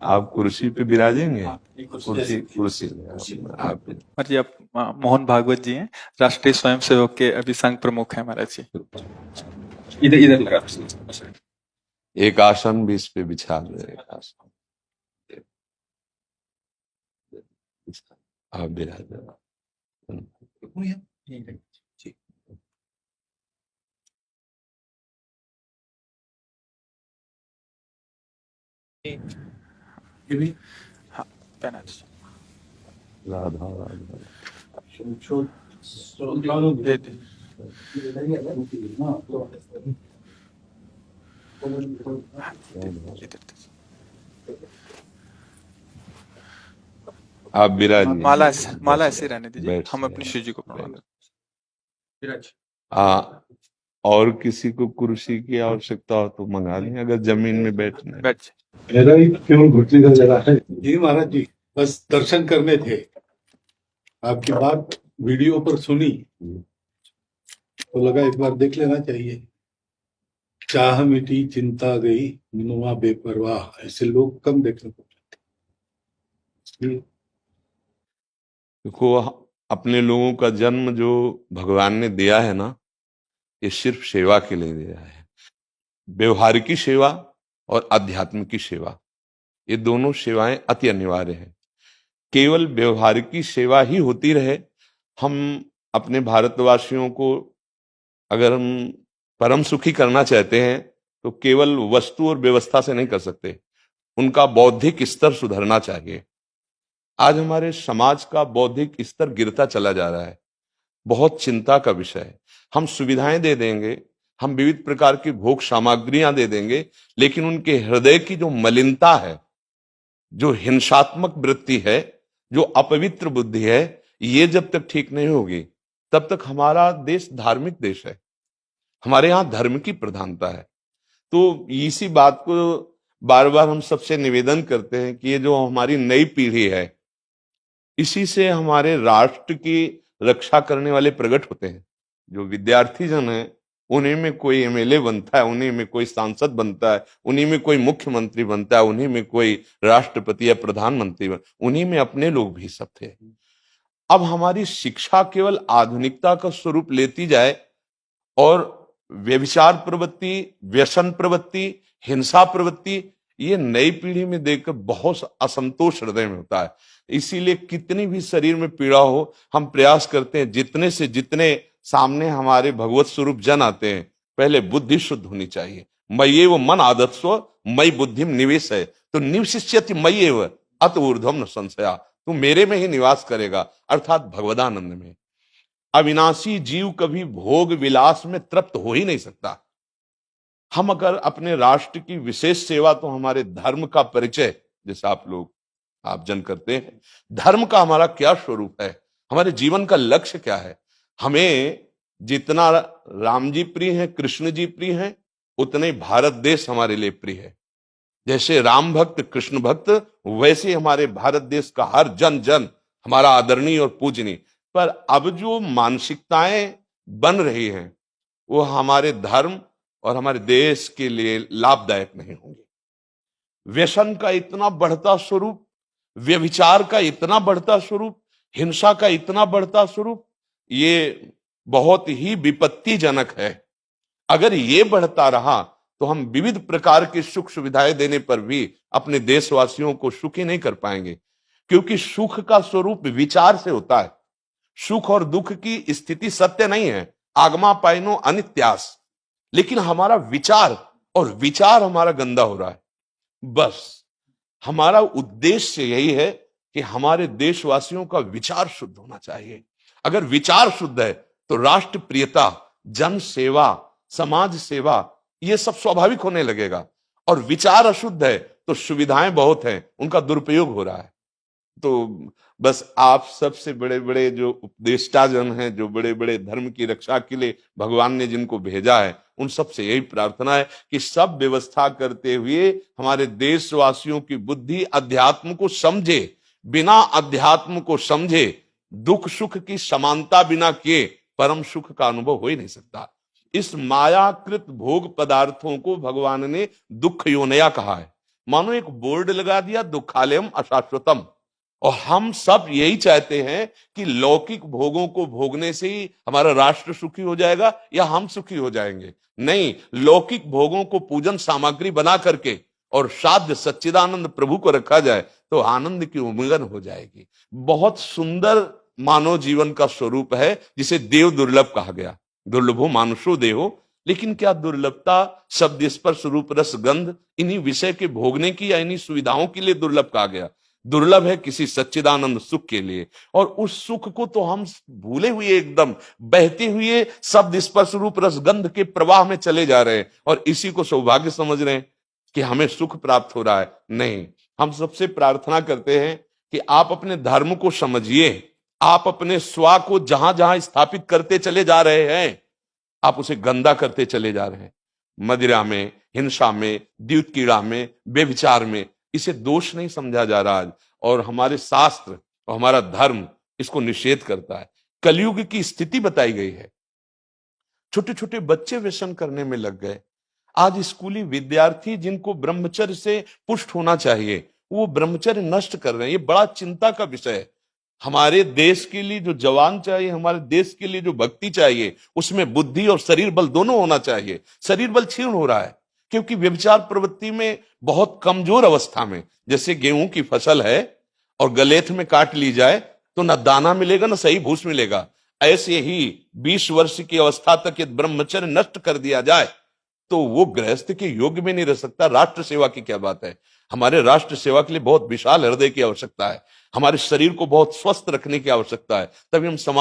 आप कुर्सी पे विराजेंगे? कुर्सी कुर्सी आप जी, आप मोहन भागवत जी हैं, राष्ट्रीय स्वयंसेवक के अभी संघ प्रमुख हैं महाराज जी। इधर इधर लगा। एक आसन भी इस पे बिछा दो, एक आसन आप विराज। हाँ, पहना दीजिए। राधा राधा दे दे। इधर दीजिए। आप विराजिए। माला ऐसे रहने दीजिए, बैठ हम जाइए। अपनी शिव जी को प्रणाम करें। और किसी को कुर्सी की आवश्यकता हो तो मंगा लें, अगर जमीन में बैठना है। बैठ जाइए। मेरा ही केवल घुटने का जरा है जी महाराज जी, बस दर्शन करने थे। आपकी बात वीडियो पर सुनी तो लगा एक बार देख लेना चाहिए। चाह मिटी चिंता गई मनुआ बेपरवाह, ऐसे लोग कम देखने को मिलते। देखो, अपने लोगों का जन्म जो भगवान ने दिया है ना, ये सिर्फ सेवा के लिए दिया है। व्यवहारिकी सेवा और आध्यात्म की सेवा, ये दोनों सेवाएं अति अनिवार्य हैं। केवल व्यवहारिकी सेवा ही होती रहे, हम अपने भारतवासियों को अगर हम परम सुखी करना चाहते हैं तो केवल वस्तु और व्यवस्था से नहीं कर सकते, उनका बौद्धिक स्तर सुधरना चाहिए। आज हमारे समाज का बौद्धिक स्तर गिरता चला जा रहा है, बहुत चिंता का विषय है। हम सुविधाएं दे देंगे, हम विविध प्रकार की भोग सामग्रियां दे देंगे, लेकिन उनके हृदय की जो मलिनता है, जो हिंसात्मक वृत्ति है, जो अपवित्र बुद्धि है, ये जब तक ठीक नहीं होगी तब तक हमारा देश धार्मिक देश है, हमारे यहाँ धर्म की प्रधानता है। तो इसी बात को बार बार हम सबसे निवेदन करते हैं कि ये जो हमारी नई पीढ़ी है, इसी से हमारे राष्ट्र की रक्षा करने वाले प्रकट होते हैं। जो विद्यार्थी जन है, उन्हीं में कोई एमएलए बनता है, उन्हीं में कोई सांसद बनता है, उन्हीं में कोई मुख्यमंत्री बनता है, उन्हीं में कोई राष्ट्रपति या प्रधानमंत्री उन्हीं में अपने लोग भी सब थे। अब हमारी शिक्षा केवल आधुनिकता का स्वरूप लेती जाए और व्यभिचार प्रवृत्ति, व्यसन प्रवृत्ति, हिंसा प्रवृत्ति, ये नई पीढ़ी में देखकर बहुत असंतोष हृदय में होता है। इसीलिए कितनी भी शरीर में पीड़ा हो, हम प्रयास करते हैं जितने से जितने सामने हमारे भगवत स्वरूप जन आते हैं, पहले बुद्धि शुद्ध होनी चाहिए। मय्ये वो मन आदत्स्व मई बुद्धिम निवेश है, तो निवशिष्यति मय्ये व अत ऊर्ध्वम न संशया, तू मेरे में ही निवास करेगा, अर्थात भगवदानंद में। अविनाशी जीव कभी भोग विलास में तृप्त हो ही नहीं सकता। हम अगर अपने राष्ट्र की विशेष सेवा, तो हमारे धर्म का परिचय, जैसे आप जन करते हैं, धर्म का हमारा क्या स्वरूप है, हमारे जीवन का लक्ष्य क्या है। हमें जितना राम जी प्रिय हैं, कृष्ण जी प्रिय हैं, उतने भारत देश हमारे लिए प्रिय है। जैसे राम भक्त कृष्ण भक्त, वैसे हमारे भारत देश का हर जन जन हमारा आदरणीय और पूजनीय। पर अब जो मानसिकताएं बन रही हैं, वो हमारे धर्म और हमारे देश के लिए लाभदायक नहीं होंगे। व्यसन का इतना बढ़ता स्वरूप, व्यभिचार का इतना बढ़ता स्वरूप, हिंसा का इतना बढ़ता स्वरूप, ये बहुत ही विपत्तिजनक है। अगर ये बढ़ता रहा तो हम विविध प्रकार की सुख सुविधाएं देने पर भी अपने देशवासियों को सुखी नहीं कर पाएंगे, क्योंकि सुख का स्वरूप विचार से होता है। सुख और दुख की स्थिति सत्य नहीं है, आगमा पाइनो अनित्यास, लेकिन हमारा विचार, और विचार हमारा गंदा हो रहा है। बस हमारा उद्देश्य यही है कि हमारे देशवासियों का विचार शुद्ध होना चाहिए। अगर विचार शुद्ध है तो राष्ट्र प्रियता, जन सेवा, समाज सेवा, ये सब स्वाभाविक होने लगेगा। और विचार अशुद्ध है तो सुविधाएं बहुत हैं, उनका दुरुपयोग हो रहा है। तो बस आप सबसे बड़े बड़े जो उपदेष्टा जन हैं, जो बड़े बड़े धर्म की रक्षा के लिए भगवान ने जिनको भेजा है, उन सबसे यही प्रार्थना है कि सब व्यवस्था करते हुए हमारे देशवासियों की बुद्धि अध्यात्म को समझे। बिना अध्यात्म को समझे दुख सुख की समानता बिना किए परम सुख का अनुभव हो ही नहीं सकता। इस मायाकृत भोग पदार्थों को भगवान ने दुख योनया कहा है। मानो एक बोर्ड लगा दिया, दुखालयम अशाश्वतम। और हम सब यही चाहते हैं कि लौकिक भोगों को भोगने से ही हमारा राष्ट्र सुखी हो जाएगा या हम सुखी हो जाएंगे। नहीं, लौकिक भोगों को पूजन सामग्री बना करके और साध्य सच्चिदानंद प्रभु को रखा जाए तो आनंद की उमंगन हो जाएगी। बहुत सुंदर मानव जीवन का स्वरूप है, जिसे देव दुर्लभ कहा गया। दुर्लभो मानुषो देहो। लेकिन क्या दुर्लभता शब्द स्पर्श रूप रस गंध इन्हीं विषय के भोगने की या इन्हीं सुविधाओं के लिए दुर्लभ कहा गया? दुर्लभ है किसी सच्चिदानंद सुख के लिए। और उस सुख को तो हम भूले हुए, एकदम बहते हुए शब्द स्पर्श रूप रस गंध के प्रवाह में चले जा रहे हैं और इसी को सौभाग्य समझ रहे हैं कि हमें सुख प्राप्त हो रहा है। नहीं, हम सबसे प्रार्थना करते हैं कि आप अपने धर्म को समझिए। आप अपने स्वा को जहां जहां स्थापित करते चले जा रहे हैं, आप उसे गंदा करते चले जा रहे हैं। मदिरा में, हिंसा में, द्यूत कीड़ा में, बेविचार में, इसे दोष नहीं समझा जा रहा आज। और हमारे शास्त्र और हमारा धर्म इसको निषेध करता है। कलयुग की स्थिति बताई गई है। छोटे छोटे बच्चे व्यसन करने में लग गए। आज स्कूली विद्यार्थी जिनको ब्रह्मचर्य से पुष्ट होना चाहिए, वो ब्रह्मचर्य नष्ट कर रहे हैं। ये बड़ा चिंता का विषय है। हमारे देश के लिए जो जवान चाहिए, हमारे देश के लिए जो भक्ति चाहिए, उसमें बुद्धि और शरीर बल दोनों होना चाहिए। शरीर बल क्षीण हो रहा है क्योंकि व्यभिचार प्रवृत्ति में बहुत कमजोर अवस्था में, जैसे गेहूं की फसल है और गलेथ में काट ली जाए तो न दाना मिलेगा न सही भूस मिलेगा। ऐसे ही 20 वर्ष की अवस्था तक यदि ब्रह्मचर्य नष्ट कर दिया जाए तो वो गृहस्थ के योग्य में नहीं रह सकता। राष्ट्र सेवा की क्या बात है। हमारे राष्ट्र सेवा के लिए बहुत विशाल हृदय की आवश्यकता है। हमारे शरीर को बहुत स्वस्थ रखने की आवश्यकता है। तभी हम समाज